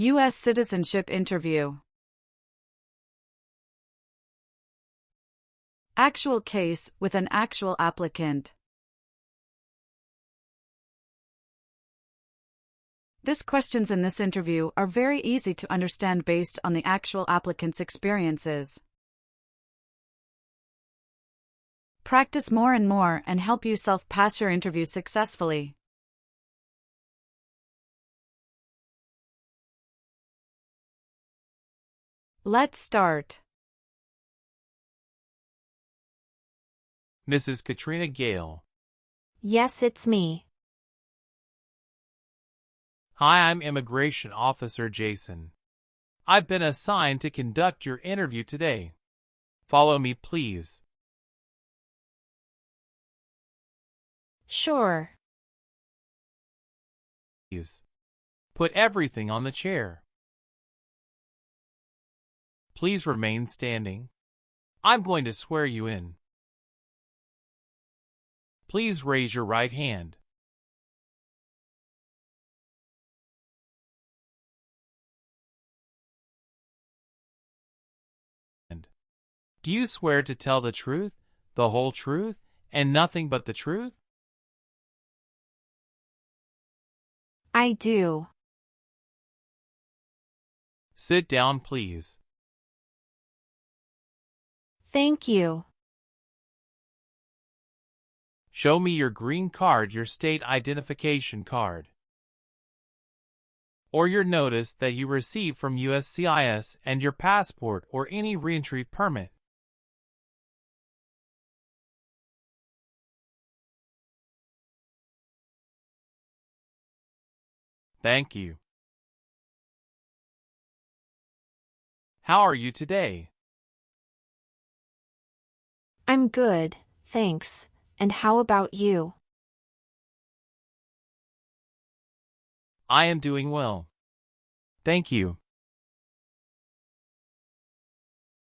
U.S. Citizenship Interview. Actual case with an actual applicant. These questions in this interview are very easy to understand based on the actual applicant's experiences. Practice more and more and help yourself pass your interview successfully. Let's start. Mrs. Katrina Gale. Yes, it's me. Hi, I'm Immigration Officer Jason. I've been assigned to conduct your interview today. Follow me, please. Sure. Please. Put everything on the chair. Please remain standing. I'm going to swear you in. Please raise your right hand. Do you swear to tell the truth, the whole truth, and nothing but the truth? I do. Sit down, please. Thank you. Show me your green card, your state identification card, or your notice that you received from USCIS and your passport or any reentry permit. Thank you. How are you today? I'm good, thanks. And how about you? I am doing well. Thank you.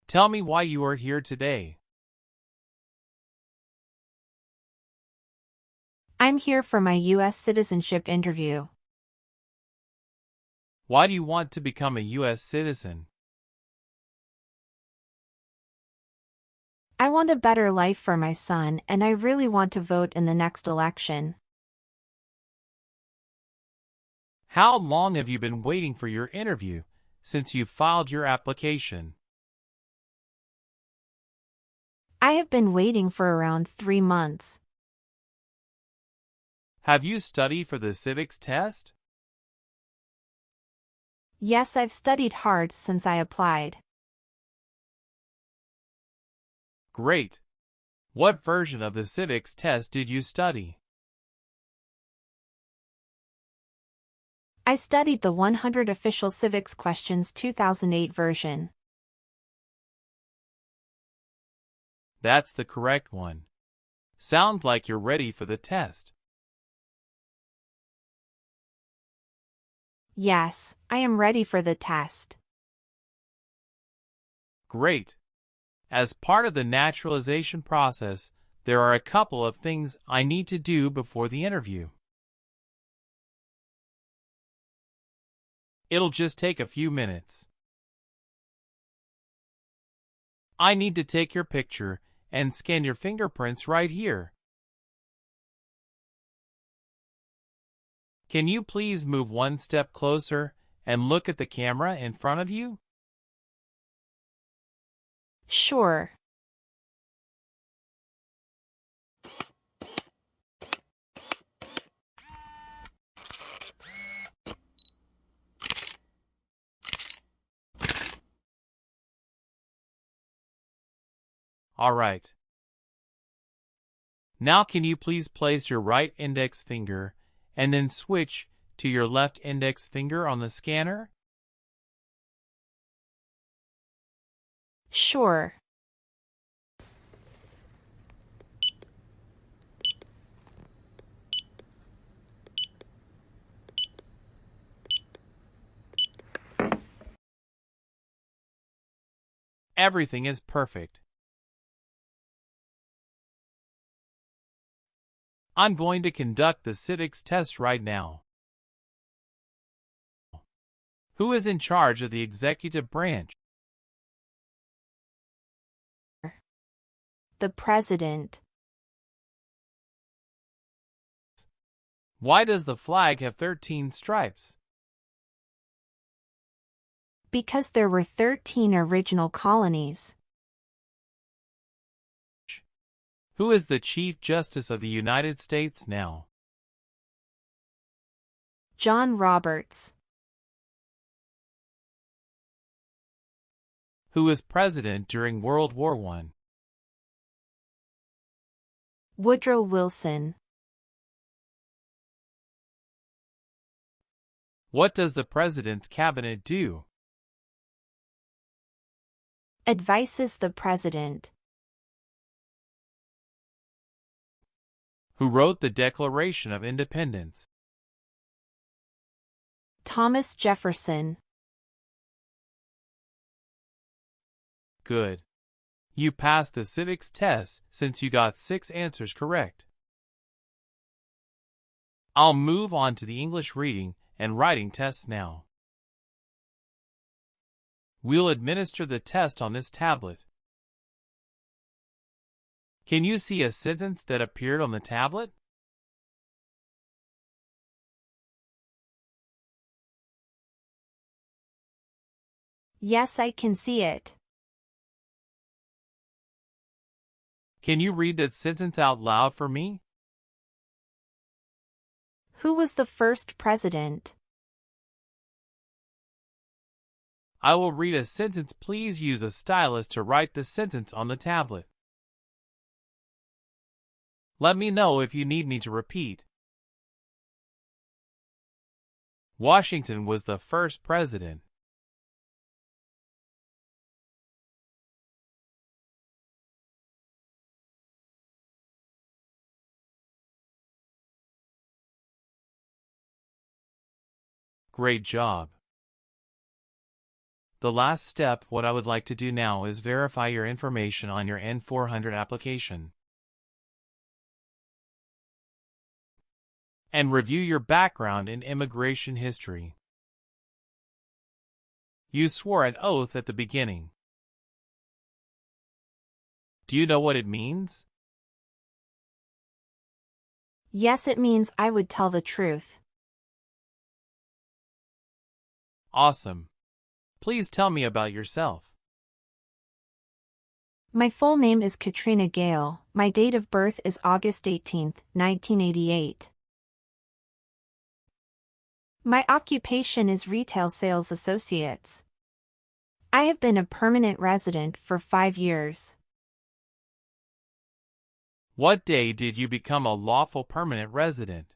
Tell me why you are here today. I'm here for my U.S. citizenship interview. Why do you want to become a U.S. citizen? I want a better life for my son, and I really want to vote in the next election. How long have you been waiting for your interview since you filed your application? I have been waiting for around 3 months. Have you studied for the civics test? Yes, I've studied hard since I applied. Great. What version of the civics test did you study? I studied the 100 Official Civics Questions 2008 version. That's the correct one. Sounds like you're ready for the test. Yes, I am ready for the test. Great. As part of the naturalization process, there are a couple of things I need to do before the interview. It'll just take a few minutes. I need to take your picture and scan your fingerprints right here. Can you please move one step closer and look at the camera in front of you? Sure. All right. Now can you please place your right index finger and then switch to your left index finger on the scanner? Sure. Everything is perfect. I'm going to conduct the civics test right now. Who is in charge of the executive branch? The President. Why does the flag have 13 stripes? Because there were 13 original colonies. Who is the Chief Justice of the United States now? John Roberts. Who was president during World War I? Woodrow Wilson. What does the president's cabinet do? Advises the President. Who wrote the Declaration of Independence? Thomas Jefferson. Good. You passed the civics test since you got 6 answers correct. I'll move on to the English reading and writing tests now. We'll administer the test on this tablet. Can you see a sentence that appeared on the tablet? Yes, I can see it. Can you read that sentence out loud for me? Who was the first president? I will read a sentence. Please use a stylus to write the sentence on the tablet. Let me know if you need me to repeat. Washington was the first president. Great job. The last step, what I would like to do now is verify your information on your N400 application and review your background and immigration history. You swore an oath at the beginning. Do you know what it means? Yes, it means I would tell the truth. Awesome. Please tell me about yourself. My full name is Katrina Gale. My date of birth is August 18, 1988. My occupation is retail sales associates. I have been a permanent resident for 5 years. What day did you become a lawful permanent resident?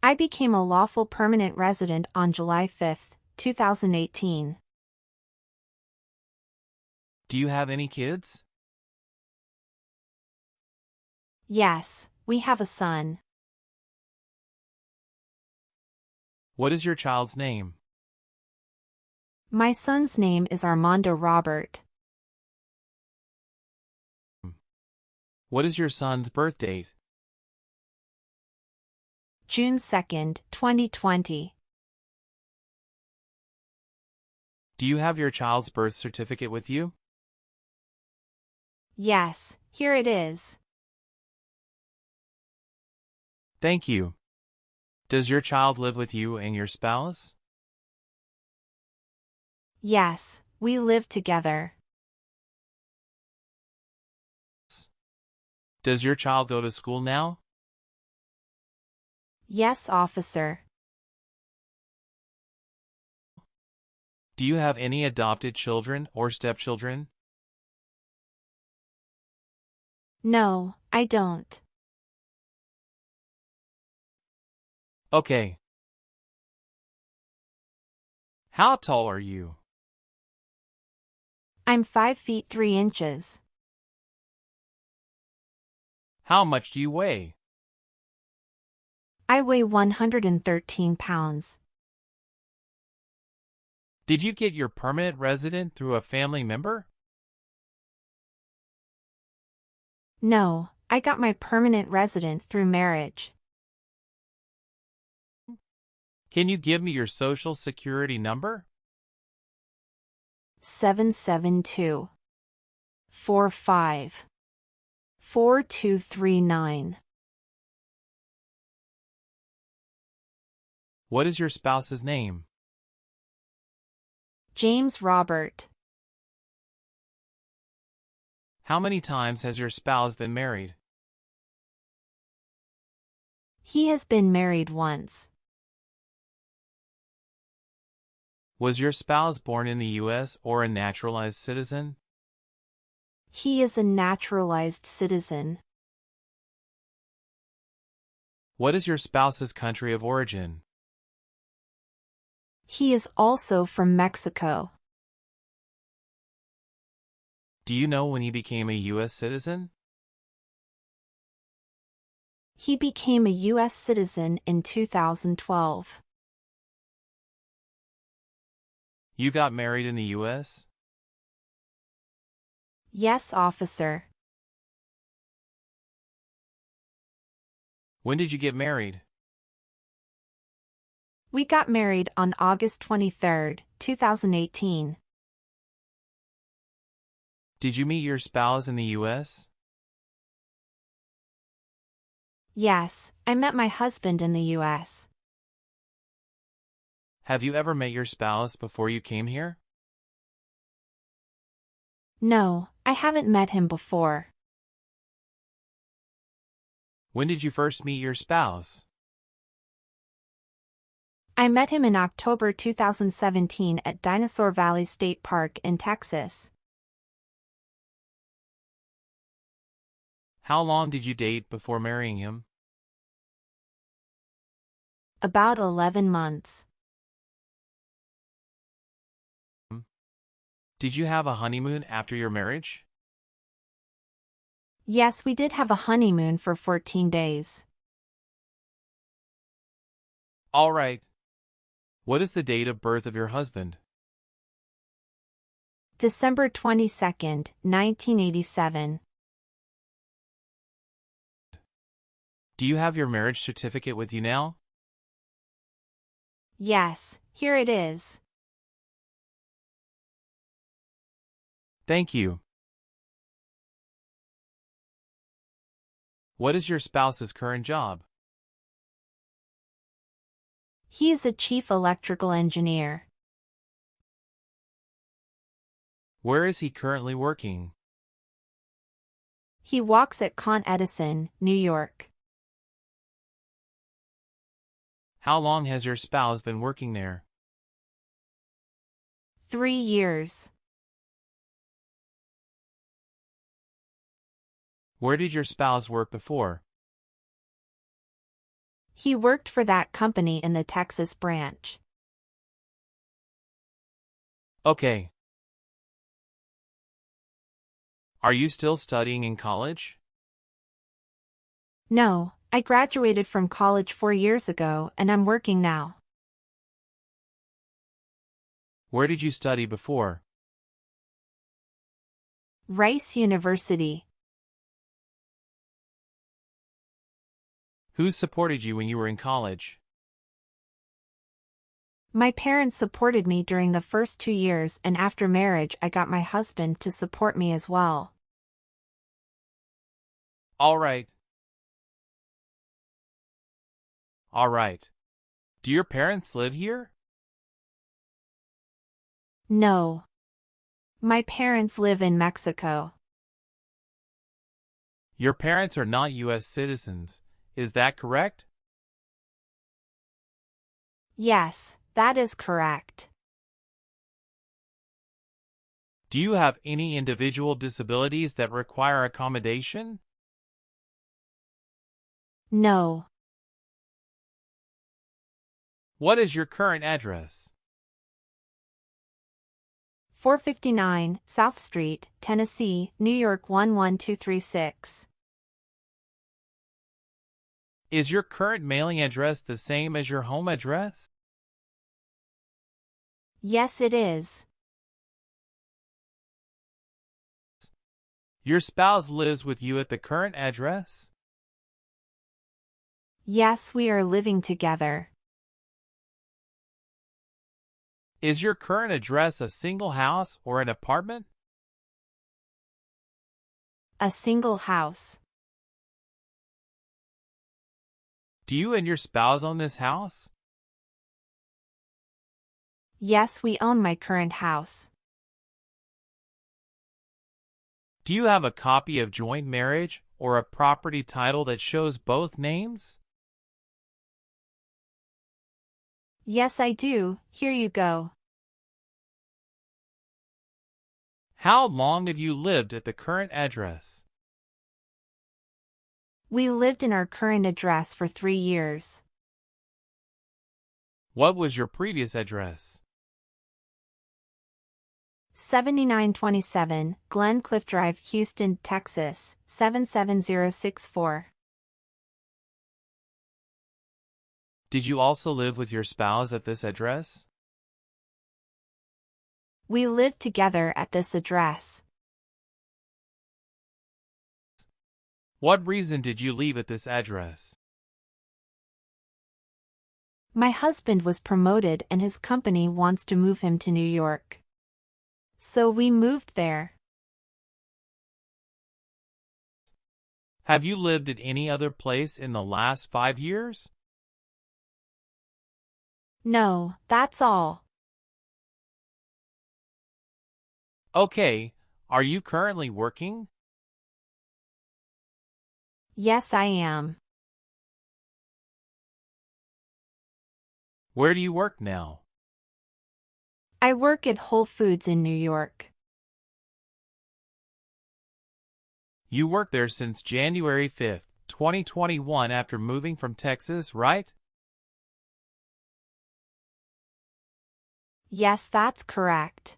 I became a lawful permanent resident on July 5, 2018. Do you have any kids? Yes, we have a son. What is your child's name? My son's name is Armando Robert. What is your son's birth date? June 2, 2020. Do you have your child's birth certificate with you? Yes, here it is. Thank you. Does your child live with you and your spouse? Yes, we live together. Does your child go to school now? Yes, officer. Do you have any adopted children or stepchildren? No, I don't. Okay. How tall are you? I'm 5 feet 3 inches. How much do you weigh? I weigh 113 pounds. Did you get your permanent resident through a family member? No, I got my permanent resident through marriage. Can you give me your social security number? 772 45 4239. What is your spouse's name? James Robert. How many times has your spouse been married? He has been married once. Was your spouse born in the U.S. or a naturalized citizen? He is a naturalized citizen. What is your spouse's country of origin? He is also from Mexico. Do you know when he became a U.S. citizen? He became a U.S. citizen in 2012. You got married in the U.S.? Yes, officer. When did you get married? We got married on August 23, 2018. Did you meet your spouse in the U.S.? Yes, I met my husband in the U.S. Have you ever met your spouse before you came here? No, I haven't met him before. When did you first meet your spouse? I met him in October 2017 at Dinosaur Valley State Park in Texas. How long did you date before marrying him? About 11 months. Did you have a honeymoon after your marriage? Yes, we did have a honeymoon for 14 days. All right. What is the date of birth of your husband? December 22, 1987. Do you have your marriage certificate with you now? Yes, here it is. Thank you. What is your spouse's current job? He is a chief electrical engineer. Where is he currently working? He walks at Con Edison, New York. How long has your spouse been working there? 3 years. Where did your spouse work before? He worked for that company in the Texas branch. Okay. Are you still studying in college? No, I graduated from college 4 years ago and I'm working now. Where did you study before? Rice University. Who supported you when you were in college? My parents supported me during the first 2 years, and after marriage I got my husband to support me as well. All right. All right. Do your parents live here? No. My parents live in Mexico. Your parents are not U.S. citizens, is that correct? Yes, that is correct. Do you have any individual disabilities that require accommodation? No. What is your current address? 459 South Street, Tennessee, New York 11236. Is your current mailing address the same as your home address? Yes, it is. Your spouse lives with you at the current address? Yes, we are living together. Is your current address a single house or an apartment? A single house. Do you and your spouse own this house? Yes, we own my current house. Do you have a copy of joint marriage or a property title that shows both names? Yes, I do. Here you go. How long have you lived at the current address? We lived in our current address for 3 years. What was your previous address? 7927 Glen Cliff Drive, Houston, Texas, 77064. Did you also live with your spouse at this address? We lived together at this address. What reason did you leave at this address? My husband was promoted and his company wants to move him to New York. So we moved there. Have you lived at any other place in the last 5 years? No, that's all. Okay, are you currently working? Yes, I am. Where do you work now? I work at Whole Foods in New York. You worked there since January 5th, 2021 after moving from Texas, right? Yes, that's correct.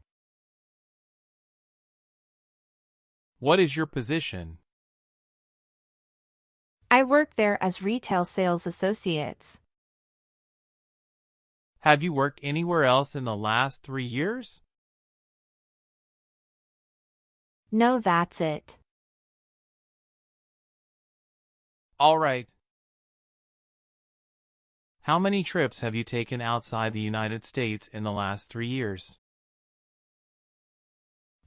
What is your position? I work there as retail sales associates. Have you worked anywhere else in the last 3 years? No, that's it. All right. How many trips have you taken outside the United States in the last 3 years?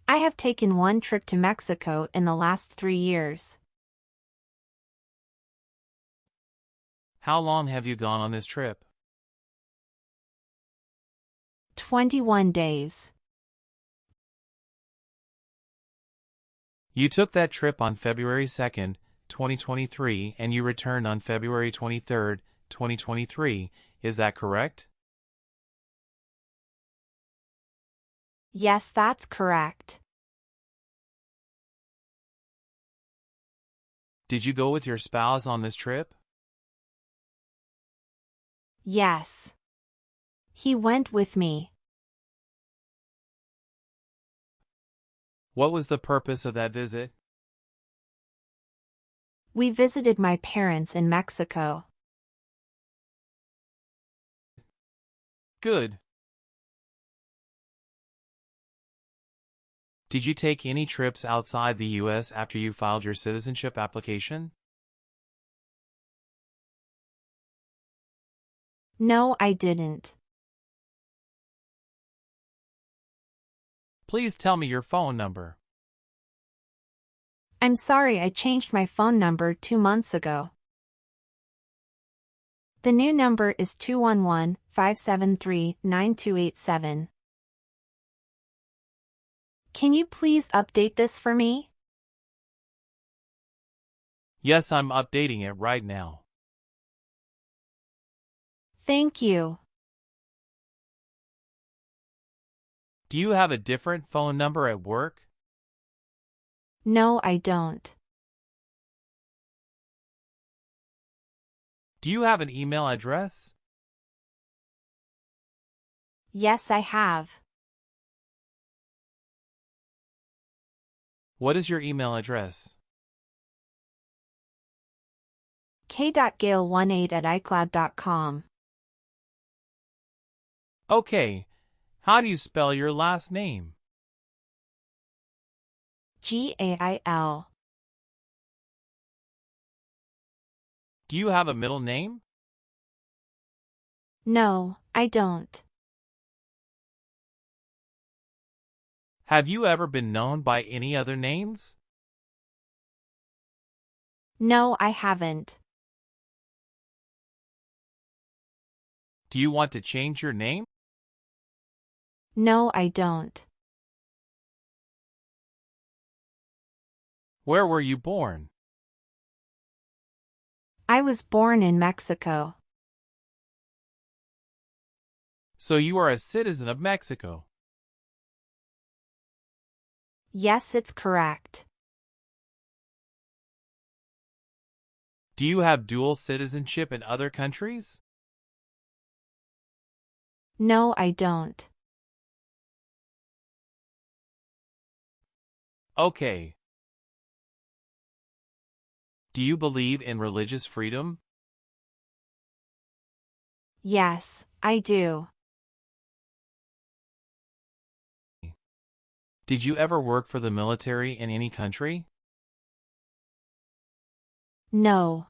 I have taken 1 trip to Mexico in the last 3 years. How long have you gone on this trip? 21 days. You took that trip on February 2nd, 2023, and you returned on February 23rd, 2023. Is that correct? Yes, that's correct. Did you go with your spouse on this trip? Yes. He went with me. What was the purpose of that visit? We visited my parents in Mexico. Good. Did you take any trips outside the U.S. after you filed your citizenship application? No, I didn't. Please tell me your phone number. I'm sorry, I changed my phone number 2 months ago. The new number is 211-573-9287. Can you please update this for me? Yes, I'm updating it right now. Thank you. Do you have a different phone number at work? No, I don't. Do you have an email address? Yes, I have. What is your email address? k.gale18@icloud.com. Okay. How do you spell your last name? Gail. Do you have a middle name? No, I don't. Have you ever been known by any other names? No, I haven't. Do you want to change your name? No, I don't. Where were you born? I was born in Mexico. So you are a citizen of Mexico. Yes, it's correct. Do you have dual citizenship in other countries? No, I don't. Okay. Do you believe in religious freedom? Yes, I do. Did you ever work for the military in any country? No.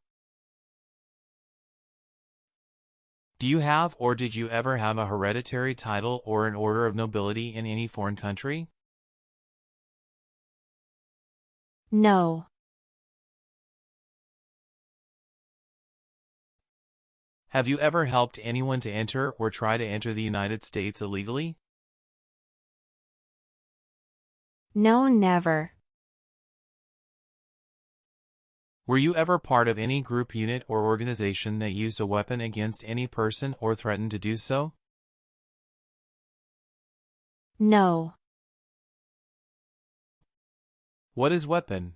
Do you have or did you ever have a hereditary title or an order of nobility in any foreign country? No. Have you ever helped anyone to enter or try to enter the United States illegally? No, never. Were you ever part of any group, unit, or organization that used a weapon against any person or threatened to do so? No. What is weapon?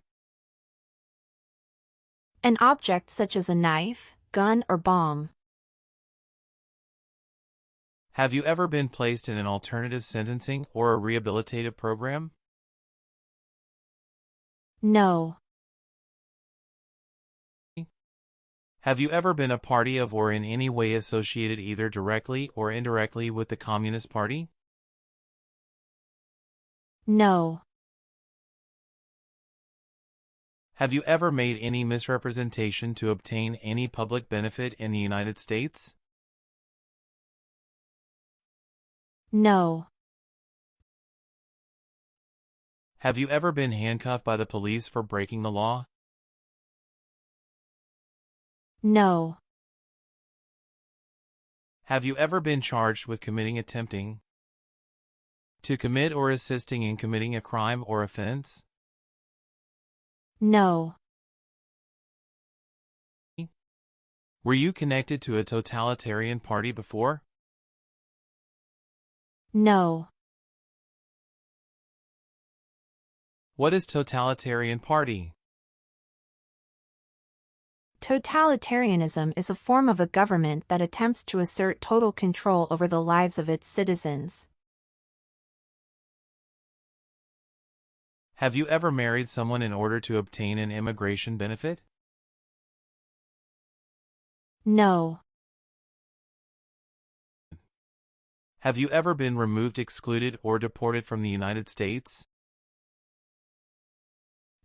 An object such as a knife, gun, or bomb. Have you ever been placed in an alternative sentencing or a rehabilitative program? No. Have you ever been a party of or in any way associated either directly or indirectly with the Communist Party? No. Have you ever made any misrepresentation to obtain any public benefit in the United States? No. Have you ever been handcuffed by the police for breaking the law? No. Have you ever been charged with attempting to commit or assisting in committing a crime or offense? No. Were you connected to a totalitarian party before? No. What is totalitarian party? Totalitarianism is a form of a government that attempts to assert total control over the lives of its citizens. Have you ever married someone in order to obtain an immigration benefit? No. Have you ever been removed, excluded, or deported from the United States?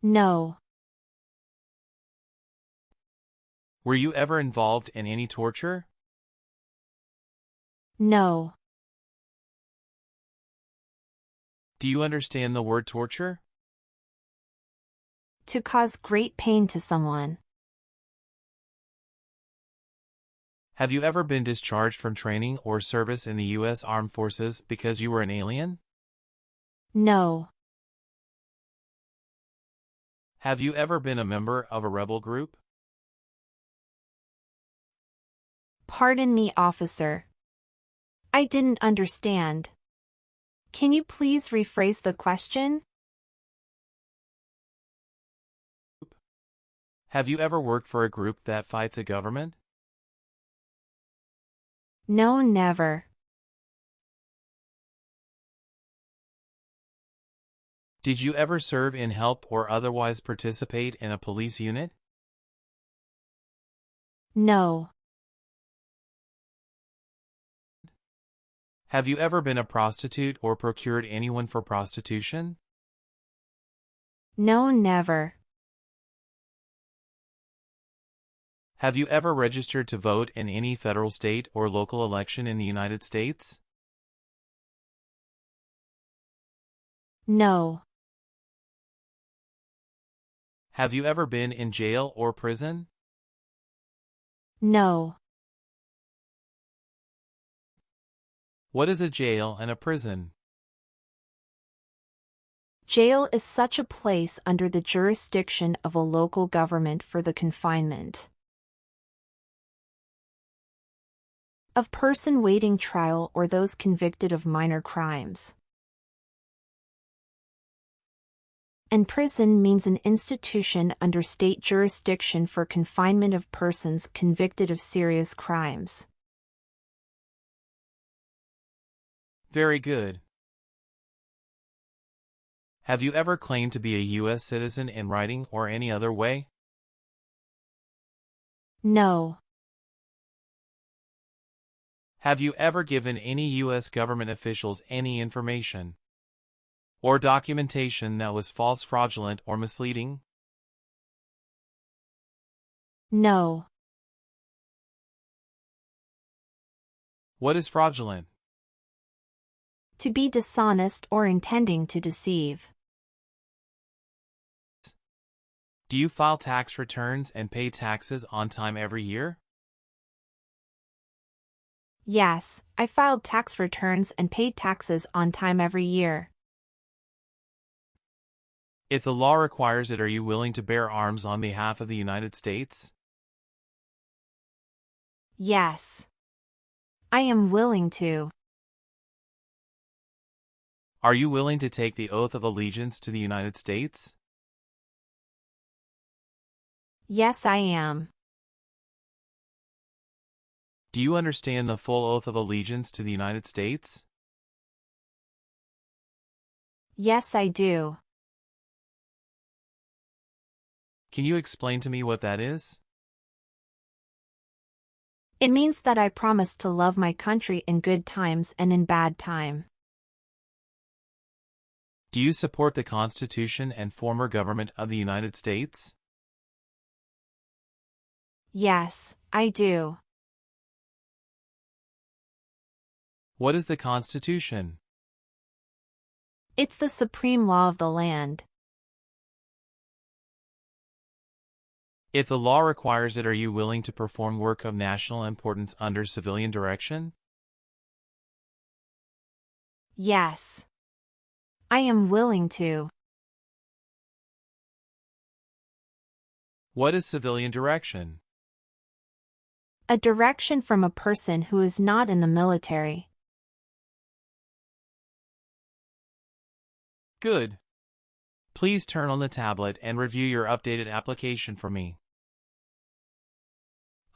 No. Were you ever involved in any torture? No. Do you understand the word torture? To cause great pain to someone. Have you ever been discharged from training or service in the U.S. Armed Forces because you were an alien? No. Have you ever been a member of a rebel group? Pardon me, officer. I didn't understand. Can you please rephrase the question? Have you ever worked for a group that fights a government? No, never. Did you ever serve in, help, or otherwise participate in a police unit? No. Have you ever been a prostitute or procured anyone for prostitution? No, never. Have you ever registered to vote in any federal, state, or local election in the United States? No. Have you ever been in jail or prison? No. What is a jail and a prison? Jail is such a place under the jurisdiction of a local government for the confinement of person waiting trial or those convicted of minor crimes. And prison means an institution under state jurisdiction for confinement of persons convicted of serious crimes. Very good. Have you ever claimed to be a U.S. citizen in writing or any other way? No. Have you ever given any U.S. government officials any information or documentation that was false, fraudulent, or misleading? No. What is fraudulent? To be dishonest or intending to deceive. Do you file tax returns and pay taxes on time every year? Yes, I filed tax returns and paid taxes on time every year. If the law requires it, are you willing to bear arms on behalf of the United States? Yes. I am willing to. Are you willing to take the oath of allegiance to the United States? Yes, I am. Do you understand the full oath of allegiance to the United States? Yes, I do. Can you explain to me what that is? It means that I promise to love my country in good times and in bad time. Do you support the Constitution and former government of the United States? Yes, I do. What is the Constitution? It's the supreme law of the land. If the law requires it, are you willing to perform work of national importance under civilian direction? Yes. I am willing to. What is civilian direction? A direction from a person who is not in the military. Good. Please turn on the tablet and review your updated application for me.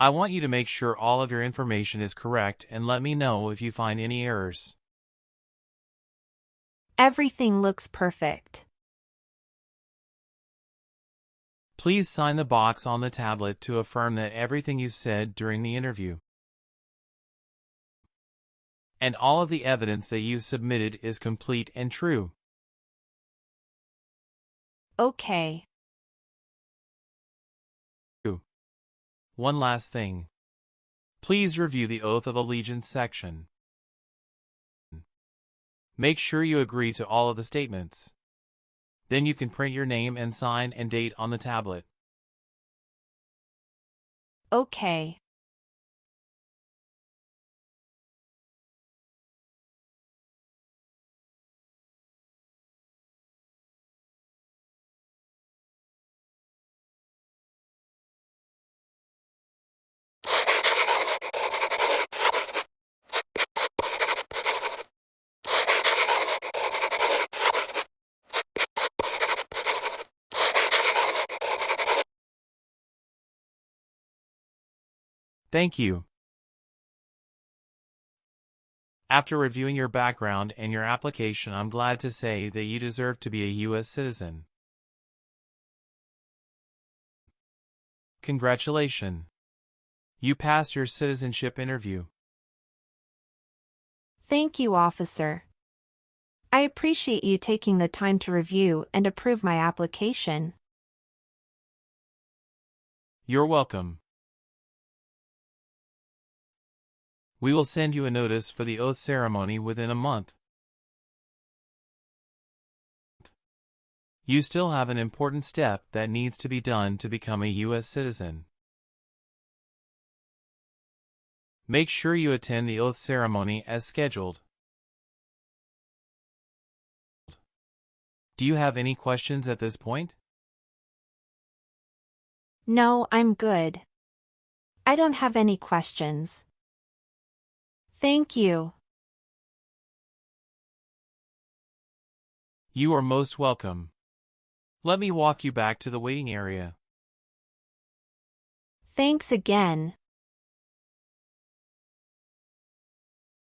I want you to make sure all of your information is correct and let me know if you find any errors. Everything looks perfect. Please sign the box on the tablet to affirm that everything you said during the interview and all of the evidence that you submitted is complete and true. Okay. One last thing. Please review the Oath of Allegiance section. Make sure you agree to all of the statements. Then you can print your name and sign and date on the tablet. Okay. Thank you. After reviewing your background and your application, I'm glad to say that you deserve to be a U.S. citizen. Congratulations. You passed your citizenship interview. Thank you, officer. I appreciate you taking the time to review and approve my application. You're welcome. We will send you a notice for the oath ceremony within a month. You still have an important step that needs to be done to become a U.S. citizen. Make sure you attend the oath ceremony as scheduled. Do you have any questions at this point? No, I'm good. I don't have any questions. Thank you. You are most welcome. Let me walk you back to the waiting area. Thanks again.